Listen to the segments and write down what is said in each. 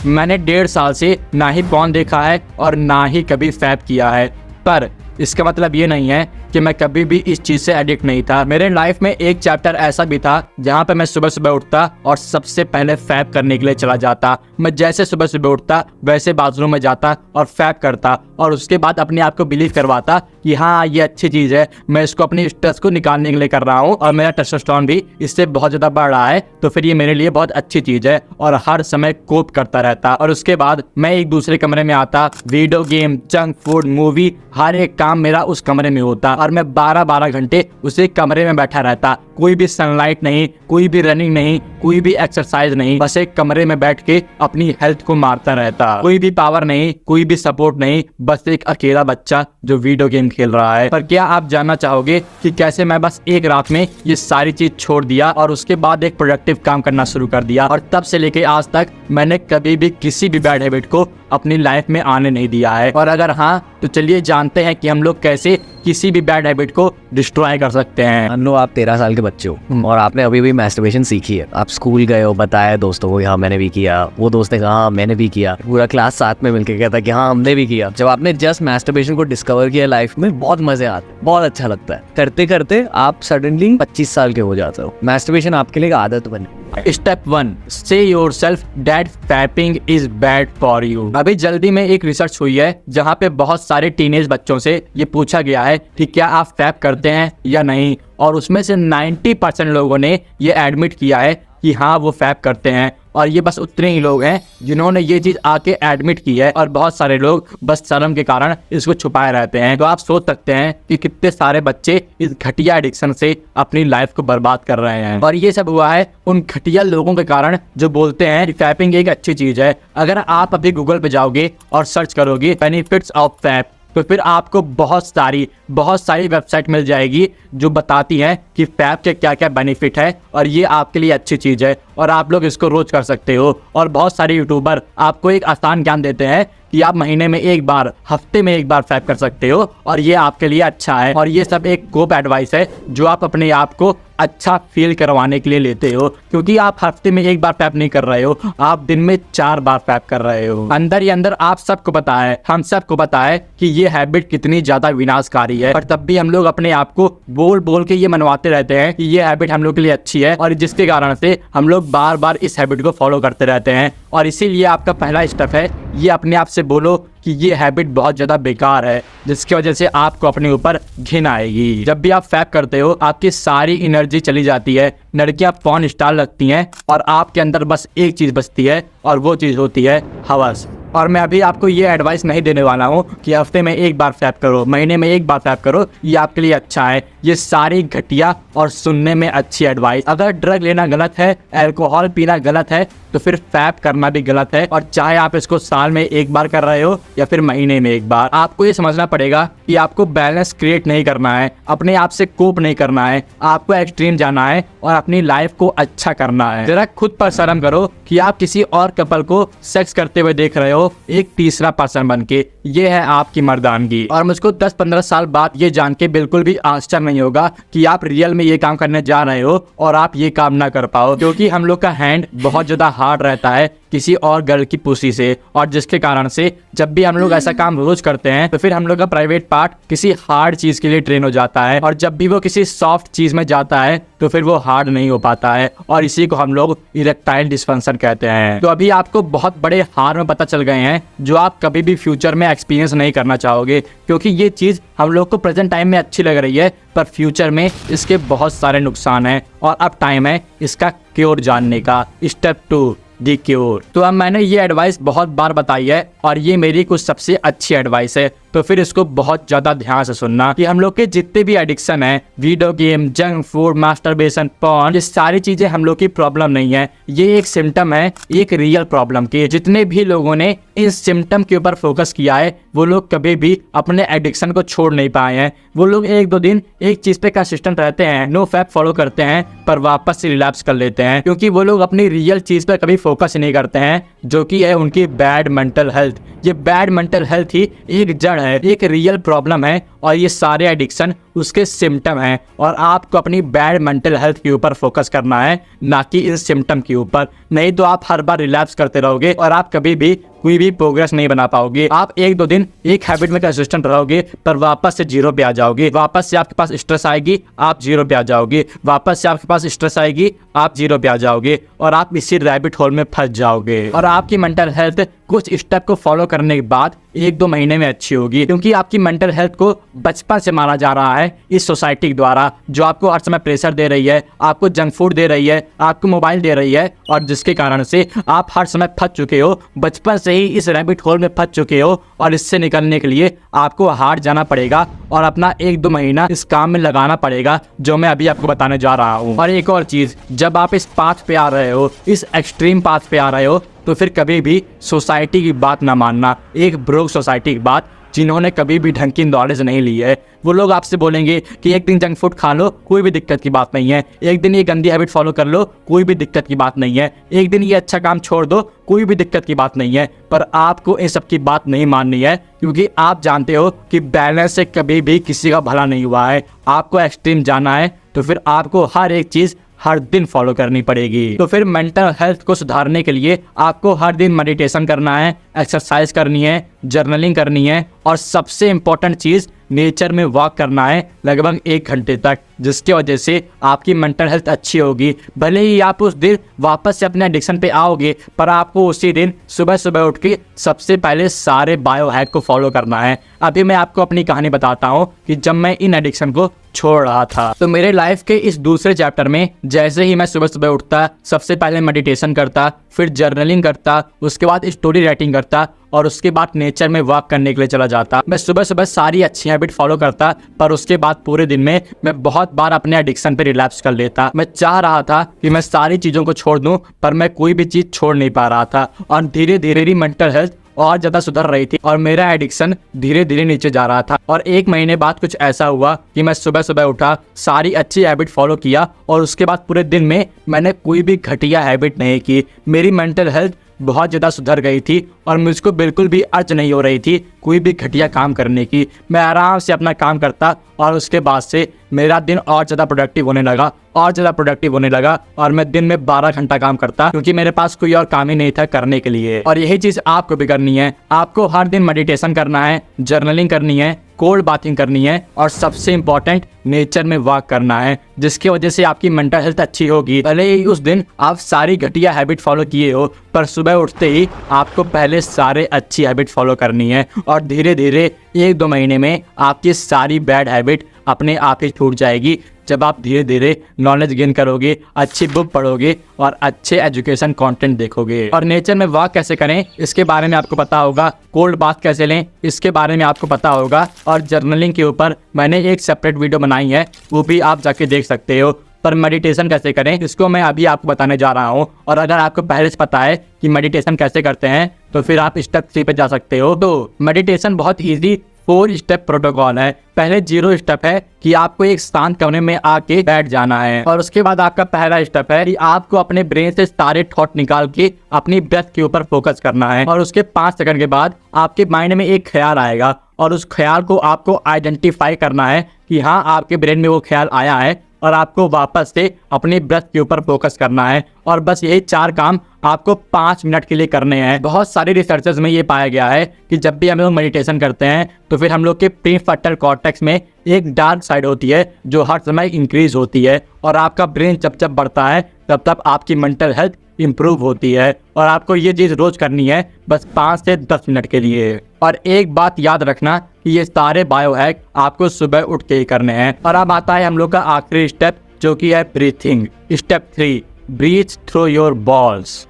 मैंने 1.5 साल से ना ही पॉर्न देखा है और ना ही कभी फैप किया है, पर इसका मतलब ये नहीं है कि मैं कभी भी इस चीज़ से एडिक्ट नहीं था। मेरे लाइफ में एक चैप्टर ऐसा भी था जहाँ पे मैं सुबह सुबह उठता और सबसे पहले फैप करने के लिए चला जाता। मैं जैसे सुबह सुबह उठता वैसे बाथरूम में जाता और फैप करता और उसके बाद अपने आप को बिलीव करवाता कि हाँ ये अच्छी चीज़ है, मैं इसको अपनी स्ट्रेस को निकालने के लिए कर रहा हूँ और मेरा टेस्टोस्टेरोन भी इससे बहुत ज़्यादा बढ़ रहा है, तो फिर ये मेरे लिए बहुत अच्छी चीज़ है और हर समय कोप करता रहता। और उसके बाद मैं एक दूसरे कमरे में आता, video game, junk food, movie, हर एक काम मेरा उस कमरे में होता और मैं 12-12 घंटे उसी कमरे में बैठा रहता। कोई भी सनलाइट नहीं, कोई भी रनिंग नहीं, कोई भी एक्सरसाइज नहीं, बस एक कमरे में बैठ के अपनी हेल्थ को मारता रहता। कोई भी पावर नहीं, कोई भी सपोर्ट नहीं, बस एक अकेला बच्चा जो वीडियो गेम खेल रहा है। पर क्या आप जानना चाहोगे कि कैसे मैं बस एक रात में ये सारी चीज छोड़ दिया और उसके बाद एक प्रोडक्टिव काम करना शुरू कर दिया और तब से लेके आज तक मैंने कभी भी किसी भी बैड हैबिट को अपनी लाइफ में आने नहीं दिया है। और अगर हाँ, तो चलिए जानते हैं कि हम लोग कैसे किसी भी बैड हैबिट को डिस्ट्रॉय कर सकते हैं। मान लो आप 13 साल के बच्चे हो और आपने अभी भी मैस्टरबेशन सीखी है। आप स्कूल गए हो, बताया दोस्तों को हाँ मैंने भी किया, वो दोस्त ने कहा हाँ मैंने भी किया, पूरा क्लास साथ में मिलकर कहता कि हाँ हमने भी किया। जब आपने जस्ट मैस्टरबेशन को डिस्कवर किया लाइफ में, बहुत मजे आते, बहुत अच्छा लगता है। करते करते आप सडनली 25 साल के हो जाते हो। मैस्टरबेशन आपके लिए एक आदत बने। स्टेप 1, से yourself that fapping is bad for you. अभी जल्दी में एक रिसर्च हुई है जहाँ पे बहुत सारे टीनेज बच्चों से ये पूछा गया है कि क्या आप फैप करते हैं या नहीं, और उसमें से 90% लोगों ने ये एडमिट किया है कि हाँ वो फैप करते हैं। और ये बस उतने ही लोग हैं जिन्होंने ये चीज आके एडमिट की है और बहुत सारे लोग बस शर्म के कारण इसको छुपाए रहते हैं। तो आप सोच सकते हैं कि कितने सारे बच्चे इस घटिया एडिक्शन से अपनी लाइफ को बर्बाद कर रहे हैं। और ये सब हुआ है उन घटिया लोगों के कारण जो बोलते हैं कि फैपिंग एक अच्छी चीज है। अगर आप अभी गूगल पे जाओगे और सर्च करोगे बेनिफिट्स ऑफ फैप, तो फिर आपको बहुत सारी वेबसाइट मिल जाएगी जो बताती हैं कि फैप के क्या क्या बेनिफिट है और ये आपके लिए अच्छी चीज़ है और आप लोग इसको रोज कर सकते हो। और बहुत सारे यूट्यूबर आपको एक आसान ज्ञान देते हैं कि आप महीने में एक बार, हफ्ते में एक बार फैप कर सकते हो और ये आपके लिए अच्छा है। और ये सब एक कोप एडवाइस है जो आप अपने आप को अच्छा फील करवाने के लिए लेते हो, क्योंकि आप हफ्ते में एक बार फैप नहीं कर रहे हो, आप दिन में 4 बार फैप कर रहे हो। अंदर ही अंदर आप सबको पता है, हम सबको पता है कि ये हैबिट कितनी ज्यादा विनाशकारी है, पर तब भी हम लोग अपने आप को बोल बोल के ये मनवाते रहते हैं कि ये हैबिट हम लोग के लिए अच्छी है और जिसके कारण से हम लोग बार बार इस हैबिट को फॉलो करते रहते हैं। और इसीलिए आपका पहला स्टेप है ये अपने आप से बोलो कि ये हैबिट बहुत ज़्यादा बेकार है, जिसकी वजह से आपको अपने ऊपर घिन आएगी। जब भी आप फैप करते हो आपकी सारी एनर्जी चली जाती है, लड़कियां पॉर्न स्टार लगती हैं और आपके अंदर बस एक चीज़ बचती है और वो चीज़ होती है हवस। और मैं अभी आपको ये एडवाइस नहीं देने वाला हूँ कि हफ्ते में एक बार फैप करो, महीने में एक बार फैप करो, ये आपके लिए अच्छा है। ये सारी घटिया और सुनने में अच्छी एडवाइस। अगर ड्रग लेना गलत है, अल्कोहल पीना गलत है, तो फिर फैप करना भी गलत है। और चाहे आप इसको साल में एक बार कर रहे हो या फिर महीने में एक बार, आपको ये समझना पड़ेगा कि आपको बैलेंस क्रिएट नहीं करना है, अपने आप से कोप नहीं करना है, आपको एक्सट्रीम जाना है और अपनी लाइफ को अच्छा करना है। जरा खुद पर शर्म करो कि आप किसी और कपल को सेक्स करते हुए देख रहे हो एक तीसरा पर्सन बन के। ये है आपकी मर्दानगी। और मुझको 10-15 साल बाद ये जान के बिल्कुल भी आश्चर्य नहीं होगा कि आप रियल में ये काम करने जा रहे हो और आप ये काम ना कर पाओ, क्योंकि हम लोग का हैंड बहुत ज्यादा हार्ड रहता है किसी और गर्ल की पुसी से, और जिसके कारण से जब भी हम लोग ऐसा काम रोज करते हैं तो फिर हम लोग का प्राइवेट पार्ट किसी हार्ड चीज के लिए ट्रेन हो जाता है, और जब भी वो किसी सॉफ्ट चीज में जाता है तो फिर वो हार्ड नहीं हो पाता है, और इसी को हम लोग इरेक्टाइल डिस्फंक्शन कहते हैं। तो अभी आपको बहुत बड़े हार में पता चल गए हैं जो आप कभी भी फ्यूचर में एक्सपीरियंस नहीं करना चाहोगे, क्योंकि ये चीज हम लोग को प्रेजेंट टाइम में अच्छी लग रही है पर फ्यूचर में इसके बहुत सारे नुकसान हैं। और अब टाइम है इसका क्योर जानने का। स्टेप 2, दी क्योर। तो अब मैंने ये एडवाइस बहुत बार बताई है और ये मेरी कुछ सबसे अच्छी एडवाइस है, तो फिर इसको बहुत ज्यादा ध्यान से सुनना कि हम लोग के जितने भी एडिक्शन है, video game, junk food, masturbation, porn, ये सारी चीजें हम लोग की प्रॉब्लम नहीं है, ये एक सिम्टम है एक रियल प्रॉब्लम की। जितने भी लोगों ने इस सिम्टम के ऊपर फोकस किया है वो लोग कभी भी अपने एडिक्शन को छोड़ नहीं पाए हैं। वो लोग 1-2 दिन एक चीज पे कंसिस्टेंट रहते हैं, नो फैप फॉलो करते हैं, पर वापस से रिलैप्स कर लेते हैं, क्योंकि वो लोग अपनी रियल चीज पे कभी फोकस नहीं करते हैं, जो कि है उनकी बैड मेंटल हेल्थ। ये बैड मेंटल हेल्थ ही एक जड़ जड़ है, एक रियल प्रॉब्लम है और ये सारे एडिक्शन उसके सिम्टम हैं और आपको अपनी बैड मेंटल हेल्थ के ऊपर फोकस करना है, ना कि इन सिम्टम के ऊपर। नहीं तो आप हर बार रिलैप्स करते रहोगे और आप कभी भी कोई भी प्रोग्रेस नहीं बना पाओगे। आप 1-2 दिन एक हैबिट में कंसिस्टेंट रहोगे पर वापस से जीरो पे आ जाओगे। वापस से आपके पास स्ट्रेस आएगी, आप जीरो पे आ जाओगे। वापस से आपके पास स्ट्रेस आएगी, आप जीरो पे आ जाओगे और आप इसी रैबिट होल में फंस जाओगे। और आपकी मेंटल हेल्थ कुछ स्टेप को फॉलो करने के बाद 1-2 महीने में अच्छी होगी, क्योंकि आपकी मेंटल हेल्थ को बचपन से माना जा रहा है इस सोसाइटी द्वारा, जो आपको हर समय प्रेशर दे रही है, आपको जंक फूड दे रही है, आपको मोबाइल दे रही है और जिसके कारण से आप हर समय फंस चुके हो, बचपन से ही इस रैबिट होल में फंस चुके हो। और इससे निकलने के लिए आपको हार्ड जाना पड़ेगा और अपना 1-2 महीना इस काम में लगाना पड़ेगा, जो मैं अभी आपको बताने जा रहा हूँ। और एक और चीज, जब आप इस पाथ पे आ रहे हो, इस एक्सट्रीम पाथ पे आ रहे हो, तो फिर कभी भी सोसाइटी की बात ना मानना, एक ब्रोक सोसाइटी की बात, जिन्होंने कभी भी ढंग की नॉलेज नहीं ली है। वो लोग आपसे बोलेंगे कि एक दिन जंक फूड खा लो, कोई भी दिक्कत की बात नहीं है। एक दिन ये गंदी हैबिट फॉलो कर लो, कोई भी दिक्कत की बात नहीं है। एक दिन ये अच्छा काम छोड़ दो, कोई भी दिक्कत की बात नहीं है। पर आपको इन सब की बात नहीं माननी है, क्योंकि आप जानते हो कि बैलेंस से कभी भी किसी का भला नहीं हुआ है। आपको एक्सट्रीम जाना है तो फिर आपको हर एक चीज हर दिन फॉलो करनी पड़ेगी। तो फिर मेंटल हेल्थ को सुधारने के लिए आपको हर दिन मेडिटेशन करना है, एक्सरसाइज करनी है, जर्नलिंग करनी है और सबसे इम्पोर्टेंट चीज नेचर में वॉक करना है लगभग 1 घंटे तक, जिसकी वजह से आपकी मेंटल हेल्थ अच्छी होगी। भले ही आप उस दिन वापस से अपने एडिक्शन पे आओगे, पर आपको उसी दिन सुबह सुबह उठ के सबसे पहले सारे बायो हैक को फॉलो करना है। अभी मैं आपको अपनी कहानी बताता हूँ कि जब मैं इन एडिक्शन को छोड़ रहा था, तो मेरे लाइफ के इस दूसरे चैप्टर में जैसे ही मैं सुबह सुबह उठता, सबसे पहले मेडिटेशन करता, फिर जर्नलिंग करता, उसके बाद स्टोरी राइटिंग करता और उसके बाद नेचर में वॉक करने के लिए चला जाता। मैं सुबह सुबह सारी अच्छी हैबिट फॉलो करता, पर उसके बाद पूरे दिन में मैं बहुत बार अपने एडिक्शन पे रिलैप्स कर लेता। मैं चाह रहा था कि मैं सारी चीजों को छोड़ दूं, पर मैं कोई भी चीज छोड़ नहीं पा रहा था और धीरे धीरे मेरी मेंटल हेल्थ और ज्यादा सुधर रही थी और मेरा एडिक्शन धीरे धीरे नीचे जा रहा था। और 1 महीने बाद कुछ ऐसा हुआ कि मैं सुबह सुबह उठा, सारी अच्छी हैबिट फॉलो किया और उसके बाद पूरे दिन में मैंने कोई भी घटिया हैबिट नहीं की। मेरी मेंटल हेल्थ बहुत ज़्यादा सुधर गई थी और मुझको बिल्कुल भी अर्ज नहीं हो रही थी कोई भी घटिया काम करने की। मैं आराम से अपना काम करता और उसके बाद से मेरा दिन और ज़्यादा प्रोडक्टिव होने लगा और मैं दिन में 12 घंटा काम करता, क्योंकि मेरे पास कोई और काम ही नहीं था करने के लिए। और यही चीज़ आपको भी करनी है। आपको हर दिन मेडिटेशन करना है, जर्नलिंग करनी है, कोल्ड बाथिंग करनी है और सबसे इम्पोर्टेंट नेचर में वॉक करना है, जिसकी वजह से आपकी मेंटल हेल्थ अच्छी होगी। भले ही उस दिन आप सारी घटिया हैबिट फॉलो किए हो, पर सुबह उठते ही आपको पहले सारे अच्छी हैबिट फॉलो करनी है और धीरे धीरे 1-2 महीने में आपकी सारी बैड हैबिट अपने आप ही छूट जाएगी। जब आप धीरे धीरे नॉलेज गेन करोगे, अच्छी बुक पढ़ोगे और अच्छे एजुकेशन कंटेंट देखोगे। और नेचर में वॉक कैसे करें इसके बारे में आपको पता होगा, कोल्ड बाथ कैसे लें इसके बारे में आपको पता होगा और जर्नलिंग के ऊपर मैंने एक सेपरेट वीडियो बनाई है, वो भी आप जाके देख सकते हो। पर मेडिटेशन कैसे करें इसको मैं अभी आपको बताने जा रहा हूँ। और अगर आपको पहले से पता है कि मेडिटेशन कैसे करते हैं तो फिर आप स्टेप 3 पे जा सकते हो। तो मेडिटेशन बहुत ईजी 4 स्टेप प्रोटोकॉल है। पहले 0 स्टेप है कि आपको एक शांत कमरे में आके बैठ जाना है और उसके बाद आपका पहला स्टेप है कि आपको अपने ब्रेन से सारे थॉट निकाल के अपनी ब्रेथ के ऊपर फोकस करना है। और उसके 5 सेकंड के बाद आपके माइंड में एक ख्याल आएगा और उस ख्याल को आपको आइडेंटिफाई करना है कि हाँ आपके ब्रेन में वो ख्याल आया है और आपको वापस से अपनी ब्रेथ के ऊपर फोकस करना है। और बस यही 4 काम आपको 5 मिनट के लिए करने हैं। बहुत सारे रिसर्चर्स में ये पाया गया है कि जब भी हम लोग मेडिटेशन करते हैं तो फिर हम लोग के प्रीफ्रंटल कॉर्टेक्स में एक डार्क साइड होती है जो हर समय इंक्रीज होती है और आपका ब्रेन जब जब बढ़ता है तब तब आपकी मेंटल हेल्थ इम्प्रूव होती है। और आपको ये चीज़ रोज करनी है बस 5 से 10 मिनट के लिए। और एक बात याद रखना कि ये सारे बायो हैक आपको सुबह उठ के ही करने हैं। और अब आता है हम लोग का आखिरी स्टेप जो कि है breathing. Step 3, breathe through your balls.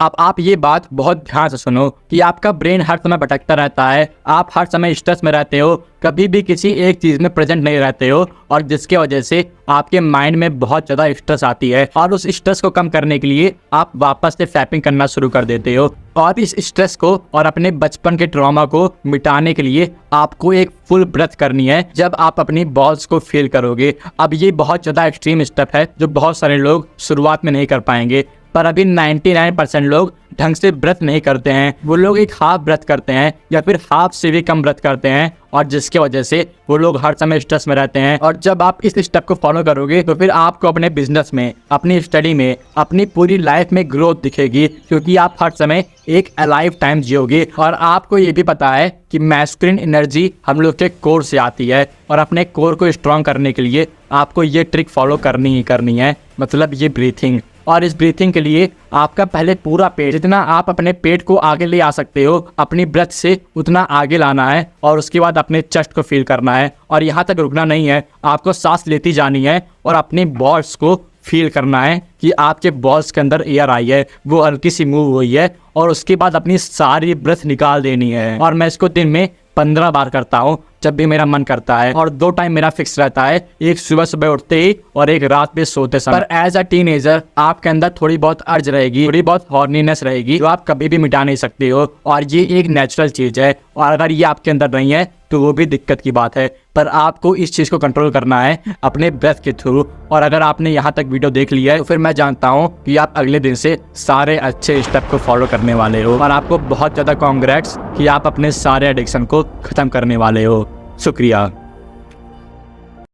अब आप ये बात बहुत ध्यान से सुनो कि आपका ब्रेन हर समय भटकता रहता है, आप हर समय स्ट्रेस में रहते हो, कभी भी किसी एक चीज में प्रेजेंट नहीं रहते हो और जिसके वजह से आपके माइंड में बहुत ज्यादा स्ट्रेस आती है। और उस स्ट्रेस को कम करने के लिए आप वापस से फैपिंग करना शुरू कर देते हो। और इस स्ट्रेस को और अपने बचपन के ट्रॉमा को मिटाने के लिए आपको एक फुल ब्रेथ करनी है जब आप अपनी बॉल्स को फील करोगे। अब ये बहुत ज्यादा एक्सट्रीम स्टेप है जो बहुत सारे लोग शुरुआत में नहीं कर पाएंगे, पर अभी 99% लोग ढंग से व्रत नहीं करते हैं। वो लोग एक हाफ व्रत करते हैं या फिर हाफ से भी कम व्रत करते हैं, और जिसके वजह से वो लोग हर समय स्ट्रेस में रहते हैं। और जब आप इस स्टेप को फॉलो करोगे तो फिर आपको अपने बिजनेस में, अपनी स्टडी में, अपनी पूरी लाइफ में ग्रोथ दिखेगी, क्योंकि आप हर समय एक अलाइव टाइम जियोगे। और आपको ये भी पता है कि मैस्कुलिन एनर्जी हम लोग के कोर से आती है, और अपने कोर को स्ट्रॉन्ग करने के लिए आपको ये ट्रिक फॉलो करनी ही करनी है, मतलब ये ब्रीथिंग। और इस ब्रीथिंग के लिए आपका पहले पूरा पेट, जितना आप अपने पेट को आगे ले आ सकते हो अपनी ब्रेथ से, उतना आगे लाना है, और उसके बाद अपने चेस्ट को फील करना है। और यहाँ तक रुकना नहीं है, आपको सांस लेती जानी है और अपने बॉल्स को फील करना है कि आपके बॉल्स के अंदर एयर आई है, वो हल्की सी मूव हुई है, और उसके बाद अपनी सारी ब्रेथ निकाल देनी है। और मैं इसको दिन में 15 बार करता हूँ जब भी मेरा मन करता है, और 2 टाइम मेरा फिक्स रहता है, एक सुबह सुबह उठते ही और एक रात में सोते समय। पर एज अ टीनेजर आपके अंदर थोड़ी बहुत अर्ज रहेगी, थोड़ी बहुत हॉर्नीनेस रहेगी, जो आप कभी भी मिटा नहीं सकते हो, और ये एक नेचुरल चीज है। और अगर ये आपके अंदर नहीं है तो वो भी दिक्कत की बात है, पर आपको इस चीज़ को कंट्रोल करना है अपने ब्रेथ के थ्रू। और अगर आपने यहाँ तक वीडियो देख लिया है तो फिर मैं जानता हूँ कि आप अगले दिन से सारे अच्छे स्टेप को फॉलो करने वाले हो, और आपको बहुत ज़्यादा कांग्रेट्स कि आप अपने सारे एडिक्शन को ख़त्म करने वाले हो। शुक्रिया।